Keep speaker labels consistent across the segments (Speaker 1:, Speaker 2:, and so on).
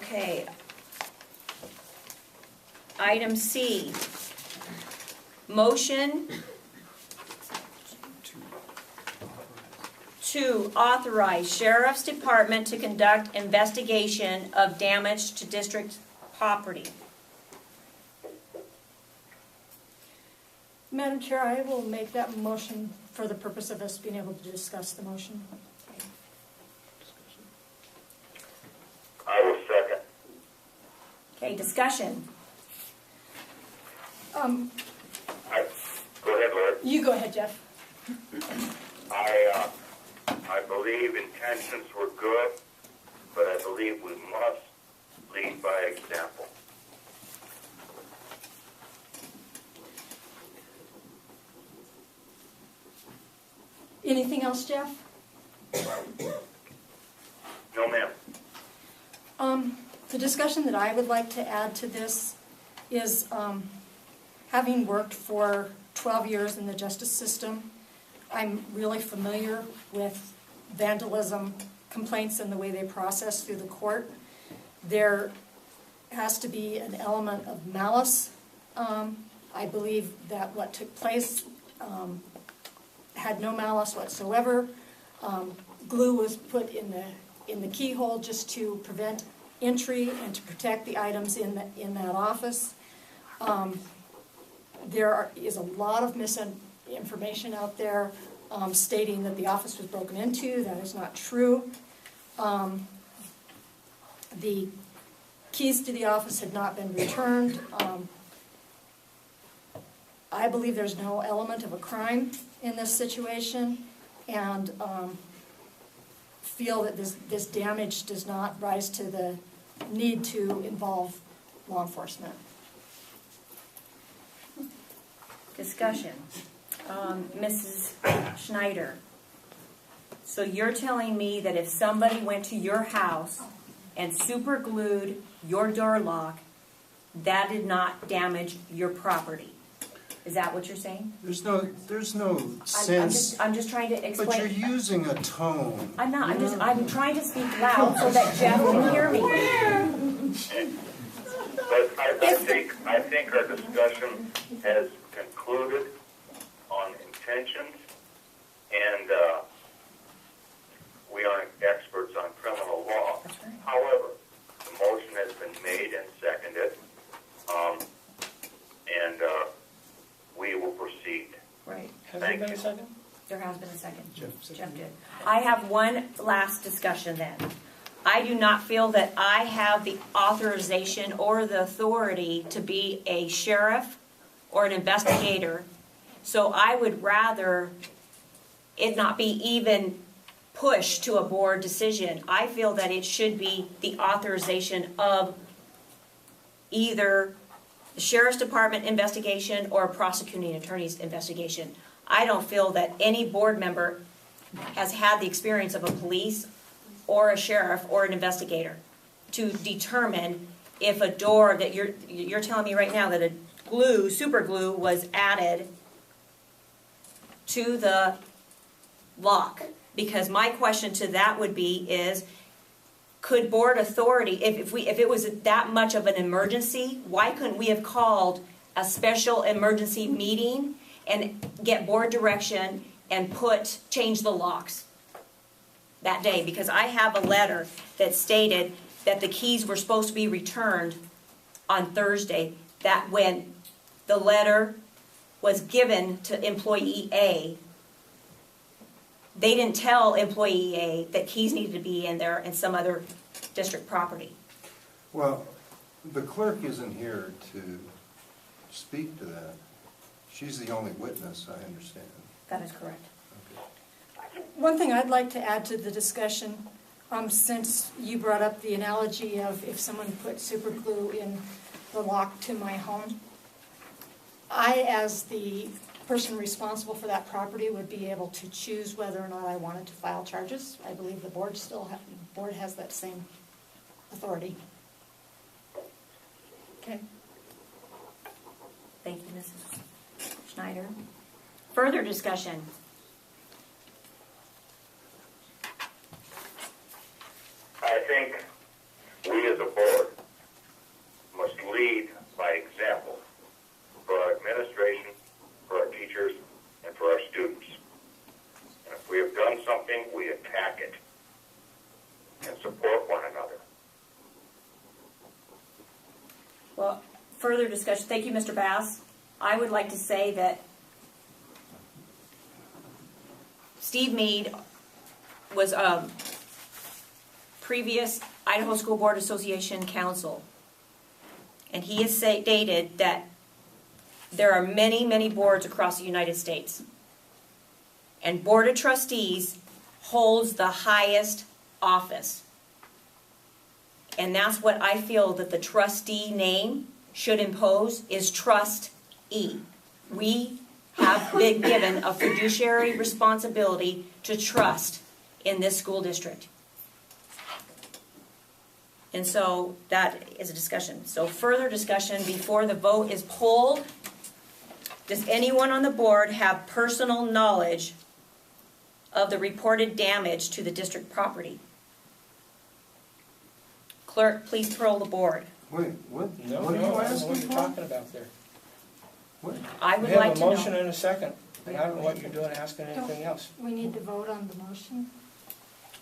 Speaker 1: Okay. Item C, motion to authorize Sheriff's Department to conduct investigation of damage to district property.
Speaker 2: Madam Chair, I will make that motion for the purpose of us being able to discuss the motion.
Speaker 3: I will second.
Speaker 1: Okay, discussion.
Speaker 3: Go ahead, Lord.
Speaker 2: You go ahead, Jeff.
Speaker 3: I believe intentions were good, but I believe we must lead by example.
Speaker 2: Anything else, Jeff?
Speaker 3: No, ma'am.
Speaker 2: The discussion that I would like to add to this is, having worked for 12 years in the justice system, I'm really familiar with vandalism complaints and the way they process through the court. There has to be an element of malice. I believe that what took place had no malice whatsoever. Glue was put in the keyhole just to prevent entry and to protect the items in that office. There is a lot of misinformation out there stating that the office was broken into. That is not true. The keys to the office had not been returned. I believe there's no element of a crime in this situation, and feel that this damage does not rise to the need to involve law enforcement.
Speaker 1: Discussion. Mrs. Schneider, so you're telling me that if somebody went to your house and super glued your door lock, that did not damage your property? Is that what you're saying?
Speaker 4: There's no sense.
Speaker 1: I'm just trying to explain.
Speaker 4: But you're using a tone.
Speaker 1: I'm not. I'm trying to speak loud so that Jeff can hear me.
Speaker 3: But I think our discussion has concluded on intentions, and we aren't experts on criminal law.
Speaker 1: That's right.
Speaker 3: However, the motion has been made and seconded, and we will proceed.
Speaker 1: Right.
Speaker 5: Has there been a second?
Speaker 1: There has been a second.
Speaker 4: Jeff
Speaker 1: did. I have one last discussion then. I do not feel that I have the authorization or the authority to be a sheriff or an investigator, so I would rather it not be even pushed to a board decision. I feel that it should be the authorization of either the Sheriff's Department investigation or a prosecuting attorney's investigation. I don't feel that any board member has had the experience of a police or a sheriff or an investigator to determine if a door that you're telling me right now that a super glue was added to the lock. Because my question to that would be is, could board authority, if it was that much of an emergency, why couldn't we have called a special emergency meeting and get board direction and change the locks that day? Because I have a letter that stated that the keys were supposed to be returned on Thursday, that when the letter was given to employee A, they didn't tell employee A that keys needed to be in there and some other district property.
Speaker 4: Well, the clerk isn't here to speak to that. She's the only witness, I understand.
Speaker 1: That is correct.
Speaker 4: Okay.
Speaker 2: One thing I'd like to add to the discussion, since you brought up the analogy of if someone put super glue in the lock to my home, I, as the person responsible for that property, would be able to choose whether or not I wanted to file charges. I believe the board has that same authority. Okay.
Speaker 1: Thank you, Mrs. Schneider. Further discussion?
Speaker 3: I think we as a board must lead by example for our administration, for our teachers, and for our students. And if we have done something, we attack it and support one another.
Speaker 1: Well, further discussion. Thank you, Mr. Bass. I would like to say that Steve Mead was previous Idaho School Board Association counsel. And he has stated that there are many, many boards across the United States. And Board of Trustees holds the highest office. And that's what I feel that the trustee name should impose is trust-e. We have been given a fiduciary responsibility to trust in this school district. And so that is a discussion. So further discussion before the vote is polled. Does anyone on the board have personal knowledge of the reported damage to the district property? Clerk, please poll the board.
Speaker 4: Wait, what?
Speaker 5: No,
Speaker 4: What are you
Speaker 5: no, I don't know
Speaker 4: asking
Speaker 5: what you're
Speaker 4: for?
Speaker 5: talking about there.
Speaker 4: What?
Speaker 1: I
Speaker 5: We
Speaker 1: would
Speaker 5: have
Speaker 1: like
Speaker 5: a
Speaker 1: to
Speaker 5: motion
Speaker 1: know.
Speaker 5: and a second, and I don't know what you're doing asking anything else.
Speaker 2: We need to vote on the motion.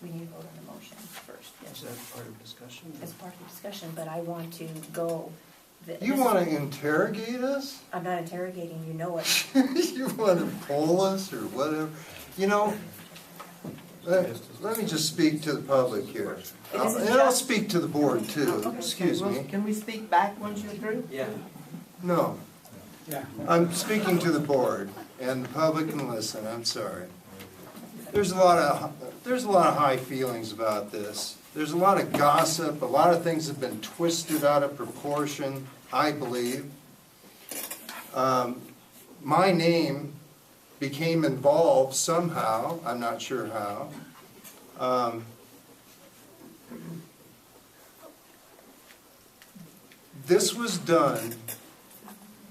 Speaker 1: We need to vote on the motion first.
Speaker 6: Is that part of discussion?
Speaker 1: As part of the discussion, but I want to go.
Speaker 4: You want to interrogate us?
Speaker 1: I'm not interrogating, you know it.
Speaker 4: You want to poll us or whatever? You know, let me just speak to the public here.
Speaker 1: It isn't
Speaker 4: And I'll
Speaker 1: just-
Speaker 4: speak to the board too, excuse me.
Speaker 6: Can we speak back once you're through? Yeah.
Speaker 4: No,
Speaker 5: Yeah.
Speaker 4: I'm speaking to the board and the public can listen, I'm sorry. There's a lot of high feelings about this. There's a lot of gossip, a lot of things have been twisted out of proportion, I believe. My name became involved somehow, I'm not sure how. This was done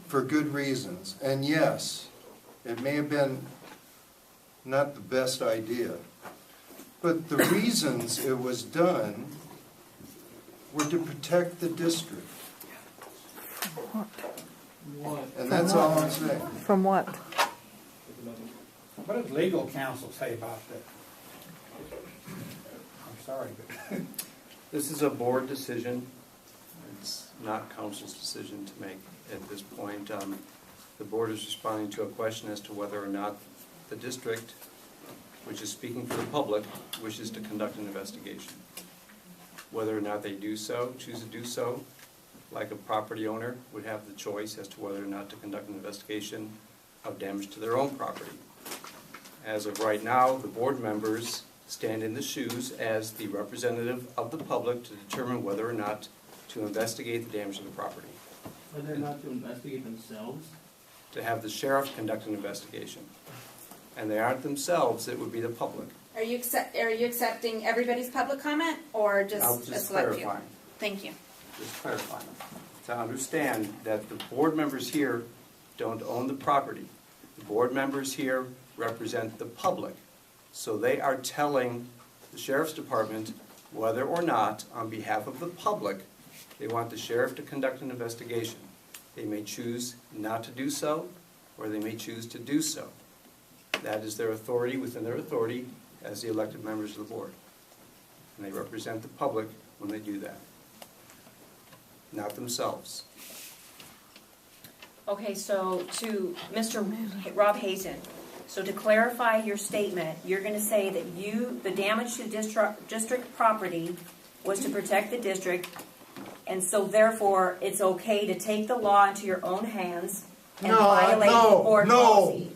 Speaker 4: for good reasons, and yes, it may have been not the best idea, but the reasons it was done were to protect the district. And that's all I'm saying.
Speaker 7: From what?
Speaker 5: What does legal counsel say about that? I'm sorry, but
Speaker 6: This is a board decision. It's not council's decision to make at this point. The board is responding to a question as to whether or not the district, which is speaking for the public, wishes to conduct an investigation. Whether or not they do so, choose to do so, like a property owner would have the choice as to whether or not to conduct an investigation of damage to their own property. As of right now, the board members stand in the shoes as the representative of the public to determine whether or not to investigate the damage to the property.
Speaker 8: Whether or not to investigate themselves?
Speaker 6: To have the sheriff conduct an investigation. And they aren't themselves, it would be the public.
Speaker 9: Are you accepting everybody's public comment or
Speaker 6: I'll
Speaker 9: just a
Speaker 6: just
Speaker 9: select few?
Speaker 6: clarify,
Speaker 9: Thank you.
Speaker 6: just clarifying. To understand that the board members here don't own the property. The board members here represent the public. So they are telling the sheriff's department whether or not, on behalf of the public, they want the sheriff to conduct an investigation. They may choose not to do so, or they may choose to do so. That is their authority, within their authority, as the elected members of the board. And they represent the public when they do that, not themselves.
Speaker 1: Okay, so to Mr. Rob Hazen, so to clarify your statement, you're going to say that the damage to district property was to protect the district, and so therefore it's okay to take the law into your own hands and violate board policy.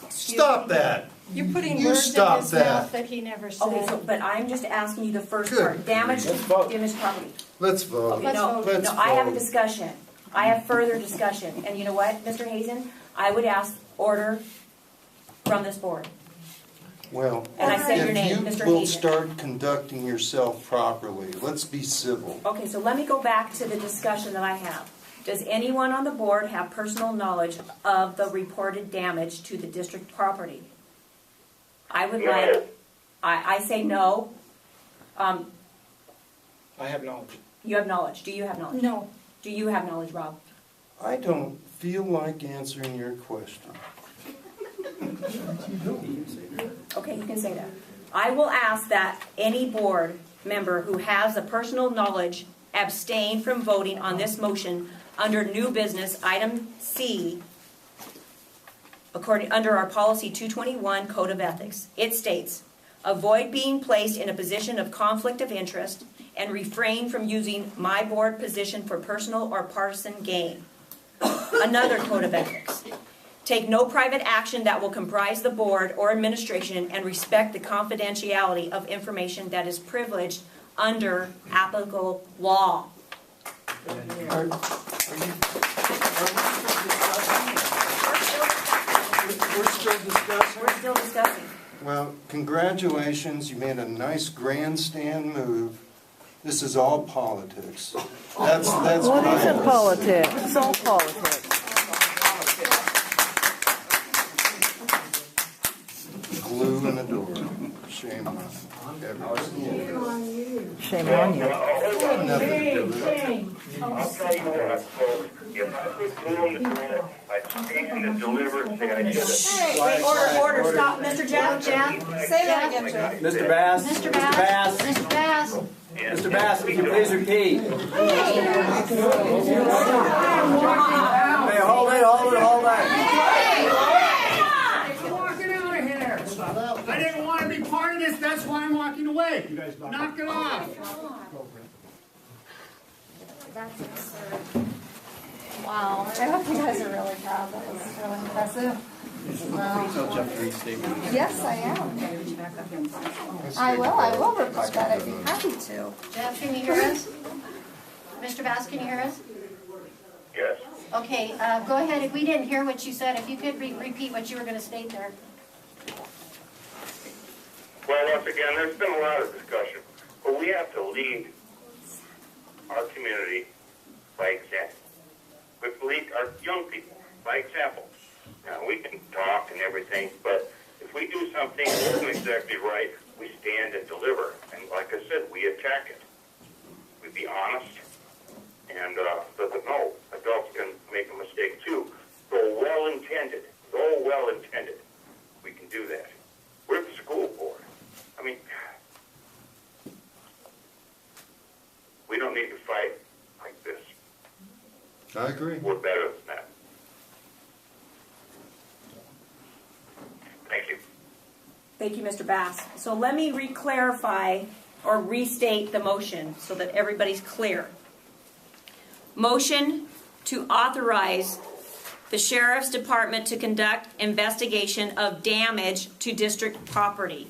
Speaker 4: Stop that.
Speaker 2: You're putting
Speaker 4: You
Speaker 2: words in
Speaker 4: stop
Speaker 2: his
Speaker 4: that.
Speaker 2: mouth that he never said.
Speaker 1: Okay, so, but I'm just asking you the first
Speaker 4: Good.
Speaker 1: part, damage to
Speaker 5: Let's vote.
Speaker 1: damaged property.
Speaker 4: Let's vote.
Speaker 1: Okay, no,
Speaker 4: Let's
Speaker 1: I have a
Speaker 4: vote.
Speaker 1: discussion. I have further discussion. And you know what, Mr. Hazen? I would ask order from this board.
Speaker 4: Well,
Speaker 1: And I said your name,
Speaker 4: if
Speaker 1: Mr.
Speaker 4: you will
Speaker 1: Hazen.
Speaker 4: start conducting yourself properly, let's be civil.
Speaker 1: Okay, so let me go back to the discussion that I have. Does anyone on the board have personal knowledge of the reported damage to the district property? I would
Speaker 3: Yes.
Speaker 1: like, I say no.
Speaker 5: I have knowledge.
Speaker 1: You have knowledge. Do you have knowledge?
Speaker 2: No.
Speaker 1: Do you have knowledge, Rob?
Speaker 4: I don't feel like answering your question.
Speaker 1: Okay, you can say that. I will ask that any board member who has a personal knowledge abstain from voting on this motion under new business item C, under our policy 221 Code of Ethics. It states, avoid being placed in a position of conflict of interest and refrain from using my board position for personal or partisan gain. Another Code of Ethics. Take no private action that will comprise the board or administration and respect the confidentiality of information that is privileged under applicable law.
Speaker 4: Are we're still discussing?
Speaker 1: We're still discussing.
Speaker 4: Well, congratulations, you made a nice grandstand move. This is all politics. That's
Speaker 7: What
Speaker 4: my
Speaker 7: isn't politics? It's all politics.
Speaker 4: glue in the door. Shame on everyone.
Speaker 7: Shame on you.
Speaker 4: Nothing to do with it.
Speaker 3: I'll tell you what, folks, if I put glue in the door, I'd stand and deliver and say I did it.
Speaker 1: Wait, order, stop, Mr. Jeff.
Speaker 9: Say that again, Jeff.
Speaker 6: Mr. Bass?
Speaker 10: Mr. Bass, Mr. Bass,
Speaker 6: Mr. Bass, would you please repeat? Hey, hold it.
Speaker 11: I didn't want to be part of this, that's why I'm walking away. Knock it off.
Speaker 10: that's absurd. Wow, I hope you guys are really proud. That was really impressive. Yes, I am. I will report that. I'd be happy to.
Speaker 12: Jeff, can you hear us? Mr. Bass, can you hear us?
Speaker 3: Yes.
Speaker 12: Okay, go ahead. If we didn't hear what you said, if you could repeat what you were going to state there.
Speaker 3: Well, once again, there's been a lot of discussion, but we have to lead our community by example. We have to lead our young people by example. Now, we can talk and everything, but if we do something that isn't exactly right, we stand and deliver. And like I said, we attack it. We be honest and let them know adults can make a mistake too. Though well-intended, we can do that. We're the school board. I mean, we don't need to fight like this.
Speaker 4: I agree.
Speaker 3: We're better than that. Thank you.
Speaker 1: Thank you, Mr. Bass. So let me re-clarify or restate the motion so that everybody's clear. Motion to authorize the Sheriff's Department to conduct investigation of damage to district property.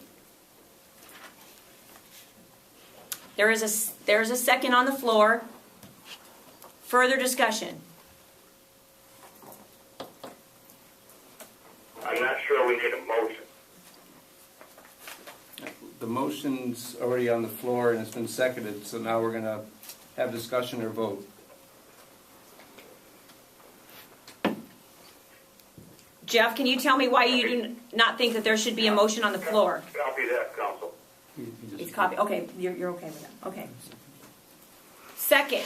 Speaker 1: There is a second on the floor. Further discussion.
Speaker 3: I'm not sure we need a motion.
Speaker 6: The motion's already on the floor and it's been seconded, so now we're going to have discussion or vote.
Speaker 1: Jeff, can you tell me why you do not think that there should be a motion on the floor?
Speaker 3: Copy that, Council.
Speaker 1: It's copy. Okay, you're okay with that. Okay. Second,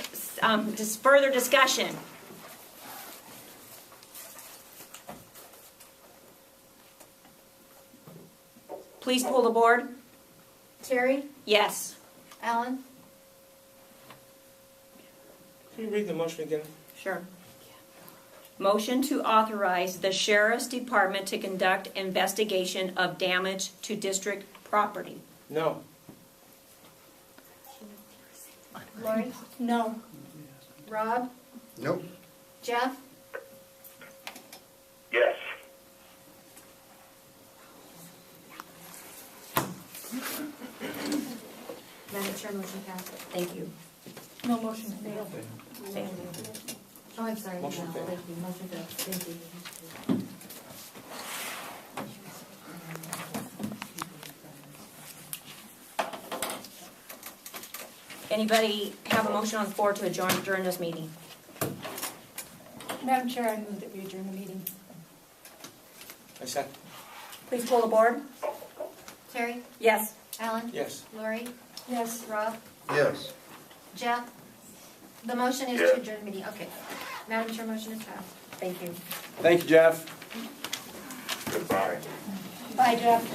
Speaker 1: just further discussion. Please pull the board.
Speaker 12: Terry?
Speaker 1: Yes.
Speaker 12: Alan?
Speaker 5: Can you read the motion again?
Speaker 1: Sure. Motion to authorize the Sheriff's Department to conduct investigation of damage to district property.
Speaker 5: No.
Speaker 12: Lori?
Speaker 2: No.
Speaker 12: Rob?
Speaker 4: Nope.
Speaker 12: Jeff?
Speaker 3: Yes.
Speaker 12: Madam Chair, motion passed.
Speaker 1: Thank you.
Speaker 2: No motion failed.
Speaker 1: Thank you.
Speaker 12: Oh, I'm sorry.
Speaker 5: Motion
Speaker 12: No,
Speaker 5: failed.
Speaker 12: thank you. Motion failed. Thank you.
Speaker 1: Anybody have a motion on the floor to adjourn during this meeting?
Speaker 2: Madam Chair, I move that we adjourn the meeting.
Speaker 5: I said
Speaker 1: Please pull the board.
Speaker 12: Terry?
Speaker 1: Yes.
Speaker 12: Alan?
Speaker 5: yes.
Speaker 12: Lori?
Speaker 2: Yes.
Speaker 12: Rob?
Speaker 4: Yes.
Speaker 12: Jeff, the motion is
Speaker 3: Yes.
Speaker 12: to adjourn the meeting. Okay. Madam Chair, motion is passed.
Speaker 1: Thank you.
Speaker 6: Thank you, Jeff.
Speaker 3: Goodbye.
Speaker 2: Bye, Jeff.